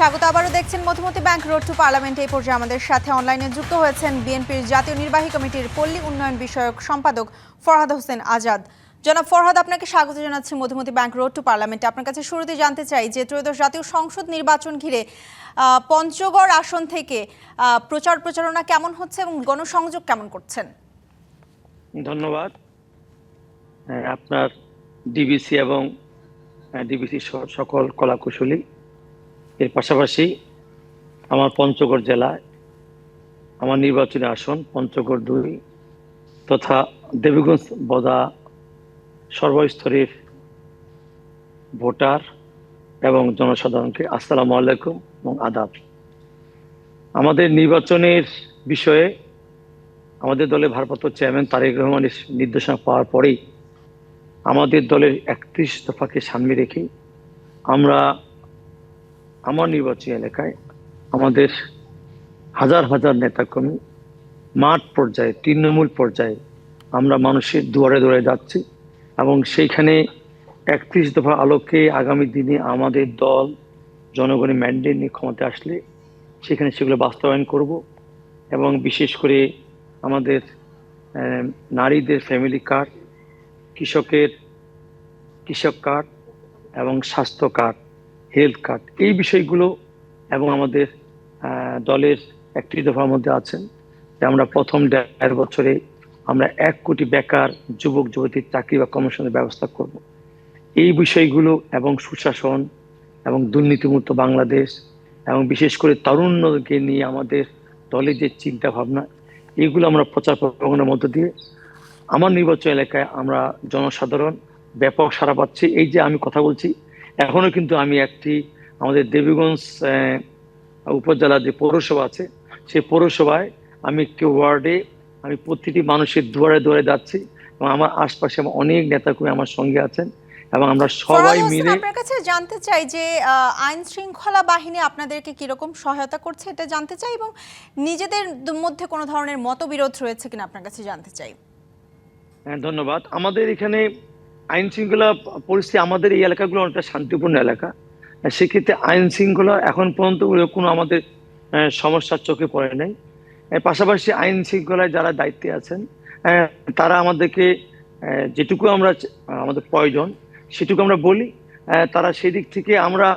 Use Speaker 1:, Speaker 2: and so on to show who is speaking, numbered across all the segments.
Speaker 1: স্বাগত আবারও দেখছেন Madhumati bank road to parliament. এই পর্যায়ে আমাদের সাথে অনলাইনে যুক্ত হয়েছেন বিএনপির জাতীয় নির্বাহী কমিটির পল্লী উন্নয়ন বিষয়ক সম্পাদক ফরহাদ হোসেন আজাদ। জনাব ফরহাদ, আপনাকে স্বাগত জানাচ্ছি মধুমতি ব্যাংক রোড টু পার্লামেন্টে। আপনার কাছে শুরুতে জানতে চাই যে ত্রয়োদশ জাতীয় সংসদ নির্বাচন ঘিরে পঞ্চগড় আসন থেকে প্রচারণা কেমন হচ্ছে এবং গণসংযোগ কেমন করছেন?
Speaker 2: ধন্যবাদ। আপনার ডিবিসি এবং ডিবিসি সকল কলাকুশলী, এর পাশাপাশি আমার পঞ্চগড় জেলায় আমার নির্বাচনী আসন পঞ্চগড় 2 তথা দেবীগঞ্জ বদা সর্বস্তরের ভোটার এবং জনসাধারণকে আসসালামু আলাইকুম এবং আদাব। আমাদের নির্বাচনের বিষয়ে আমাদের দলের ভারপ্রাপ্ত চেয়ারম্যান তারেক রহমানের নির্দেশনা পাওয়ার পরেই আমাদের দলের 31 দফাকে সামনে রেখে আমরা আমার নির্বাচনী এলাকায় আমাদের হাজার হাজার নেতাকর্মী মাঠ পর্যায়ে, তৃণমূল পর্যায়ে আমরা মানুষের দুয়ারে দুয়ারে যাচ্ছি এবং সেইখানে 31 দফা আলোকে আগামী দিনে আমাদের দল জনগণের ম্যান্ডেট নিয়ে ক্ষমতা আসলে সেখানে সেগুলো বাস্তবায়ন করব এবং বিশেষ করে আমাদের নারীদের ফ্যামিলি কার্ড, কৃষক কার্ড এবং স্বাস্থ্য কার্ড, হেলথ কার্ড, এই বিষয়গুলো এবং আমাদের দলের 31 দফার মধ্যে আছেন যে আমরা প্রথম 1.5 বছরে আমরা 1 কোটি বেকার যুবক যুবতীর চাকরি বা কর্মসংস্থানের ব্যবস্থা করব। এই বিষয়গুলো এবং সুশাসন এবং দুর্নীতিমুক্ত বাংলাদেশ এবং বিশেষ করে তারুণ্যকে নিয়ে আমাদের দলের যে চিন্তা ভাবনা, এগুলো আমরা প্রচার প্রচারণার মধ্য দিয়ে আমার নির্বাচন এলাকায় আমরা জনসাধারণ ব্যাপক সাড়া পাচ্ছি। এই যে আমি কথা বলছি এখনো কিন্তু আমি আমাদের দেবীগঞ্জ উপজেলার যে পৌরসভা আছে সেই পৌরসভায় আমি একটি ওয়ার্ডে আমি প্রতিটি মানুষের দুয়ারে দুয়ারে যাচ্ছি এবং আমার আশপাশে অনেক নেতাকর্মী আমার সঙ্গে আছেন এবং আমরা সবাই মিলে।
Speaker 1: আপনার কাছে জানতে চাই যে আইন শৃঙ্খলা বাহিনী আপনাদেরকে কিরকম সহায়তা করছে এটা জানতে চাই এবং নিজেদের মধ্যে কোনো ধরনের মতবিরোধ রয়েছে কিনা আপনার কাছে জানতে চাই।
Speaker 2: ধন্যবাদ। আমাদের এখানে আইন শৃঙ্খলা পরিস্থিতি, আমাদের এই এলাকাগুলো অনেকটা শান্তিপূর্ণ এলাকা, সেক্ষেত্রে আইন শৃঙ্খলা এখন পর্যন্ত কোনো আমাদের সমস্যার চোখে পড়ে নাই। পাশাপাশি আইন শৃঙ্খলায় যারা দায়িত্বে আছেন তারা আমাদেরকে যেটুকু আমাদের প্রয়োজন সেটুকু আমরা বলি, তারা সেই দিক থেকে আমরা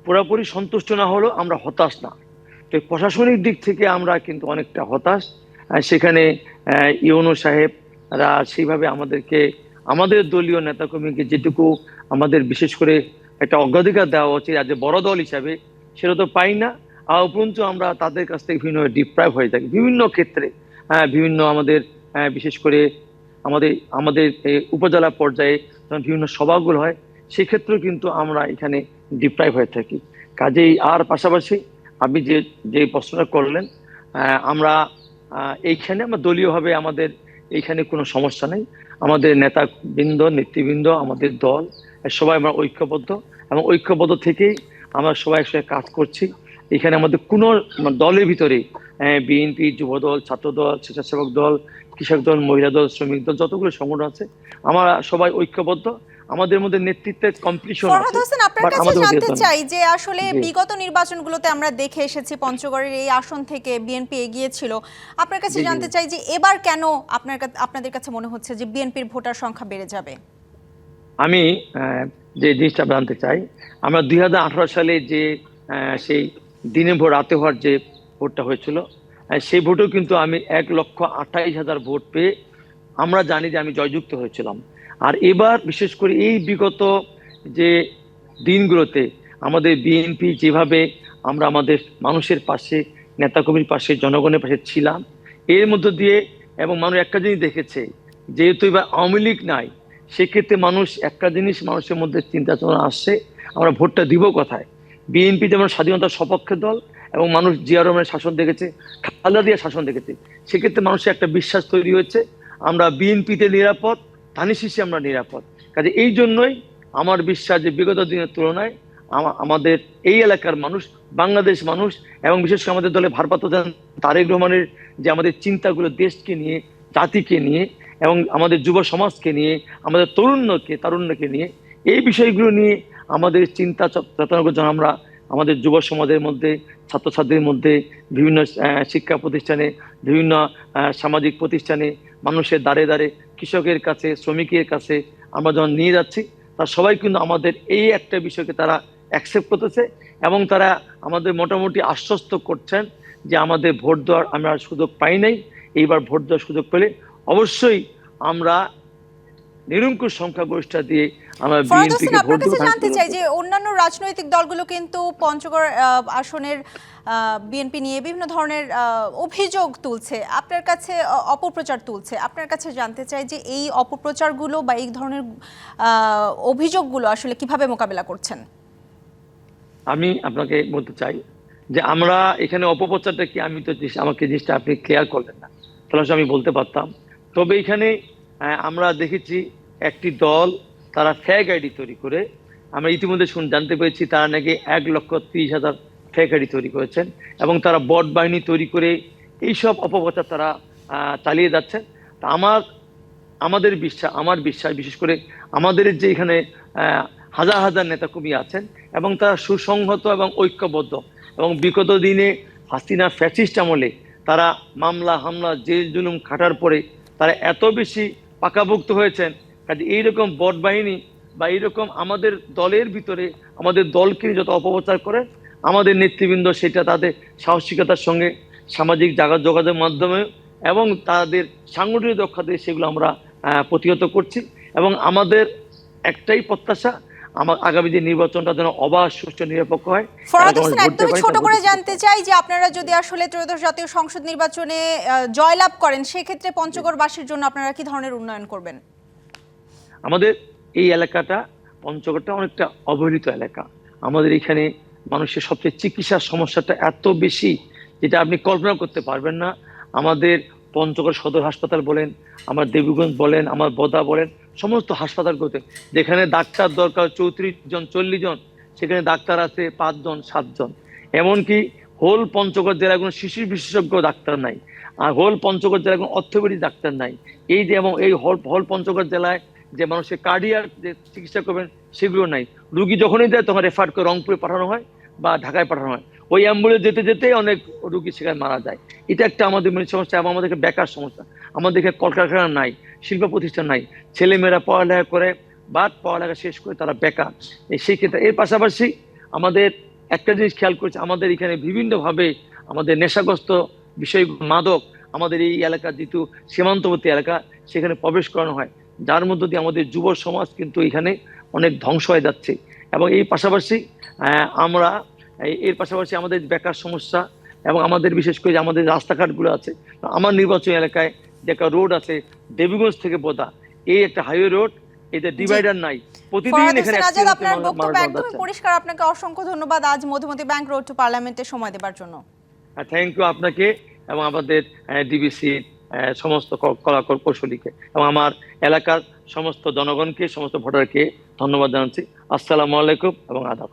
Speaker 2: পুরোপুরি সন্তুষ্ট না হলেও আমরা হতাশ না। তো প্রশাসনিক দিক থেকে আমরা কিন্তু অনেকটা হতাশ। সেখানে ইউনো সাহেবরা সেইভাবে আমাদেরকে, আমাদের দলীয় নেতাকর্মীকে যেটুকু আমাদের বিশেষ করে একটা অগ্রাধিকার দেওয়া উচিত আজ বড় দল হিসাবে, সেটা তো পাই না। আর উপরন্তু আমরা তাদের কাছ থেকে বিভিন্ন ডিপ্রাইভ হয়ে থাকি বিভিন্ন ক্ষেত্রে, বিভিন্ন আমাদের বিশেষ করে আমাদের উপজেলা পর্যায়ে বিভিন্ন সভাগুলো হয়, সেক্ষেত্রেও কিন্তু আমরা এখানে ডিপ্রাইভ হয়ে থাকি। কাজেই আর পাশাপাশি আপনি যে প্রশ্নটা করলেন, আমরা এইখানে আমরা দলীয়ভাবে আমাদের এইখানে কোনো সমস্যা নেই। আমাদের নেতৃবৃন্দ, আমাদের দল সবাই আমরা ঐক্যবদ্ধ এবং ঐক্যবদ্ধ থেকেই আমরা সবাই একসাথে কাজ করছি। এখানে আমাদের কোনো দলের ভিতরে বিএনপি, যুবদল, ছাত্রদল, স্বেচ্ছাসেবক দল, কৃষক দল, মহিলা দল, শ্রমিক দল, যতগুলো সংগঠন আছে আমরা সবাই ঐক্যবদ্ধ। আমাদের মধ্যে নেতৃত্বের কম্পিটিশন আছে।
Speaker 1: ফরহাদ হোসেন, আপনার কাছে জানতে চাই যে আসলে বিগত নির্বাচনগুলোতে আমরা দেখে এসেছি পঞ্চগড়ের এই আসন থেকে বিএনপি এগিয়েছিল। আপনার কাছে জানতে চাই যে এবার কেন আপনাদের কাছে মনে হচ্ছে যে বিএনপির ভোটার সংখ্যা বেড়ে যাবে?
Speaker 2: আমি যে জিনিসটা জানতে চাই, আমরা 2018 সালে যে সেই দিনে ভোট রাতে হওয়ার যে ভোটটা হয়েছিল, সেই ভোটেও কিন্তু আমি 1,28,000 ভোট পেয়ে আমরা জানি যে আমি জয়যুক্ত হয়েছিলাম। আর এবার বিশেষ করে এই বিগত যে দিনগুলোতে আমাদের বিএনপি যেভাবে আমরা আমাদের মানুষের পাশে, নেতাকর্মীর পাশে, জনগণের পাশে ছিলাম, এর মধ্য দিয়ে এবং মানুষ একটা জিনিস দেখেছে, যেহেতু এবার আওয়ামী লীগ নাই, সেক্ষেত্রে মানুষ একটা জিনিস মানুষের মধ্যে চিন্তা চেতনা আসছে, আমরা ভোটটা দিব কোথায়। বিএনপি যেমন স্বাধীনতার সপক্ষে দল এবং মানুষ জিয়া রহমানের শাসন দেখেছে, খালেদা জিয়ার শাসন দেখেছে, সেক্ষেত্রে মানুষের একটা বিশ্বাস তৈরি হয়েছে আমরা বিএনপিতে নিরাপদ, ধানের শীষে আমরা নিরাপদ। কাজে এই জন্যই আমার বিশ্বাস যে বিগত দিনের তুলনায় আমাদের এই এলাকার মানুষ, বাংলাদেশ মানুষ এবং বিশেষ করে আমাদের দলে ভারপ্রাপ্ত তারেক রহমানের যে আমাদের চিন্তাগুলো দেশকে নিয়ে, জাতিকে নিয়ে এবং আমাদের যুব সমাজকে নিয়ে, আমাদের তারুণ্যকে নিয়ে, এই বিষয়গুলো নিয়ে আমাদের চিন্তা চেতনাগুলো যেন আমরা আমাদের যুব সমাজের মধ্যে, ছাত্রছাত্রীদের মধ্যে, বিভিন্ন শিক্ষা প্রতিষ্ঠানে, বিভিন্ন সামাজিক প্রতিষ্ঠানে, মানুষের দ্বারে দ্বারে, কৃষকের কাছে, শ্রমিকের কাছে আমরা যখন নিয়ে যাচ্ছি, তারা সবাই কিন্তু আমাদের এই একটা বিষয়কে তারা অ্যাকসেপ্ট করতেছে এবং তারা আমাদের মোটামুটি আশ্বস্ত করছেন যে আমাদের ভোট দেওয়ার আমরা সুযোগ পাই নাই, এইবার ভোট দেওয়ার সুযোগ পেলে অবশ্যই আমরা নিরঙ্কুশ সংখ্যাগরিষ্ঠতা দিয়ে আমরা
Speaker 1: ফরহাদ হোসেন,
Speaker 2: বিএনপিকে ভোট
Speaker 1: আপনার কাছে
Speaker 2: দেব।
Speaker 1: জানতে চাই যে অন্যান্য রাজনৈতিক দলগুলো কিন্তু পঞ্চগড় আসনের বিএনপি নিয়ে বিভিন্ন ধরনের অভিযোগ তুলছে, আপনার কাছে অপপ্রচার তুলছে। আপনার কাছে জানতে চাই যে এই অপপ্রচারগুলো বা এই ধরনের অভিযোগগুলো আসলে কিভাবে মোকাবেলা করছেন?
Speaker 2: আমি আপনাকে বলতে চাই যে আমরা এখানে অপপ্রচারটা কি, আমি তো আমাকে জিনিসটা আপনি ক্লিয়ার করলেন না, তাহলে আমি বলতে পারতাম। তবে এখানে আমরা দেখেছি একটি দল তারা ফেক আইডি তৈরি করে, আমরা ইতিমধ্যে জানতে পেরেছি তারা নাকি 1,30,000 ফেক আইডি তৈরি করেছেন এবং তারা বট বাহিনী তৈরি করে এইসব অপপ্রচার তারা চালিয়ে যাচ্ছেন। তা আমার বিশ্বাস, বিশেষ করে আমাদের যে এখানে হাজার হাজার নেতাকর্মী আছেন এবং তারা সুসংহত এবং ঐক্যবদ্ধ, এবং বিগত দিনে হাসিনা ফ্যাসিস্ট আমলে তারা মামলা হামলা জেল জুলুম খাটার পরে তারা এত বেশি পাকাভুক্ত হয়েছেন, কাজে এইরকম বট বাহিনী বা এইরকম আমাদের দলের ভিতরে আমাদের দলকে যত অপপ্রচার করে আমাদের নেতৃবৃন্দ সেটা তাদের সাহসিকতার সঙ্গে সামাজিক যোগাযোগের মাধ্যমে এবং তাদের সাংগঠনিক দক্ষতা দিয়ে সেগুলো আমরা প্রতিহত করছি। এবং আমাদের একটাই প্রত্যাশা, আমার আগামী যে নির্বাচনটা যেন অবাধ, সুষ্ঠু, নিরপেক্ষ হয়।
Speaker 1: ফরহাদ হোসেন, একদমই ছোট করে জানতে চাই যে আপনারা যদি আসলে ত্রয়োদশ জাতীয় সংসদ নির্বাচনে জয়লাভ করেন, সেক্ষেত্রে পঞ্চগড়বাসীর জন্য আপনারা কি ধরনের উন্নয়ন করবেন?
Speaker 2: আমাদের এই এলাকাটা, পঞ্চগড়টা অনেকটা অবহেলিত এলাকা। আমাদের এখানে মানুষের সবচেয়ে চিকিৎসার সমস্যাটা এত বেশি যেটা আপনি কল্পনা করতে পারবেন না। আমাদের পঞ্চগড় সদর হাসপাতাল বলেন, আমার দেবীগঞ্জ বলেন, আমার বোদা বলেন, সমস্ত হাসপাতালগুলোতে যেখানে ডাক্তার দরকার 34 জন 40 জন, সেখানে ডাক্তার আছে 5 জন 7 জন। এমনকি হোল পঞ্চগড় জেলায় কোনো শিশু বিশেষজ্ঞ ডাক্তার নাই, আর হোল পঞ্চগড় জেলায় কোনো অর্থোপেডিক ডাক্তার নাই। এই যে এবং এই হোল পঞ্চগড় জেলায় যে মানুষের কার্ডিয়ার যে চিকিৎসা করবেন সেগুলো নাই। রুগী যখনই দেয় তখন রেফার করে রংপুরে পাঠানো হয় বা ঢাকায় পাঠানো হয়। ওই অ্যাম্বুলেন্স যেতে যেতে অনেক রুগী সেখানে মারা যায়। এটা একটা আমাদের মেন সমস্যা। এবং আমাদেরকে বেকার সমস্যা, আমাদেরকে কলকারখানা নাই, শিল্প প্রতিষ্ঠান নাই, ছেলেমেয়েরা পড়ালেখা করে বা পড়ালেখা শেষ করে তারা বেকার। সেই ক্ষেত্রে এর পাশাপাশি আমাদের একটা জিনিস খেয়াল করছে, আমাদের এখানে বিভিন্নভাবে আমাদের নেশাগ্রস্ত বিষয়, মাদক আমাদের এই এলাকা যেহেতু সীমান্তবর্তী এলাকা, সেখানে প্রবেশ করানো হয়, যার মধ্য দিয়ে আমাদের যুব সমাজ কিন্তু এখানে অনেক ধ্বংস হয়ে যাচ্ছে। এবং এই পাশাপাশি আমরা এর পাশাপাশি আমাদের বেকার সমস্যা এবং আমাদের বিশেষ করে যে আমাদের রাস্তাঘাটগুলো আছে, আমার নির্বাচনী এলাকায় যে একটা রোড আছে দেবীগঞ্জ থেকে বোদা, এই একটা হাইওয়ে রোড, এতে ডিভাইডার নাই, প্রতিদিন এখানে
Speaker 1: আপনার বক্তব্য একদমই পরিষ্কার। আপনাকে অসংখ্য ধন্যবাদ আজ মধুমতি ব্যাংক রোড টু পার্লামেন্টে সময় দেওয়ার জন্য।
Speaker 2: থ্যাংক ইউ আপনাকে এবং আমাদের ডিবিসি সমস্ত কৌশলীকে এবং আমার এলাকার সমস্ত জনগণকে, সমস্ত ভোটারকে ধন্যবাদ জানাচ্ছি। আসসালামু আলাইকুম এবং আদাব।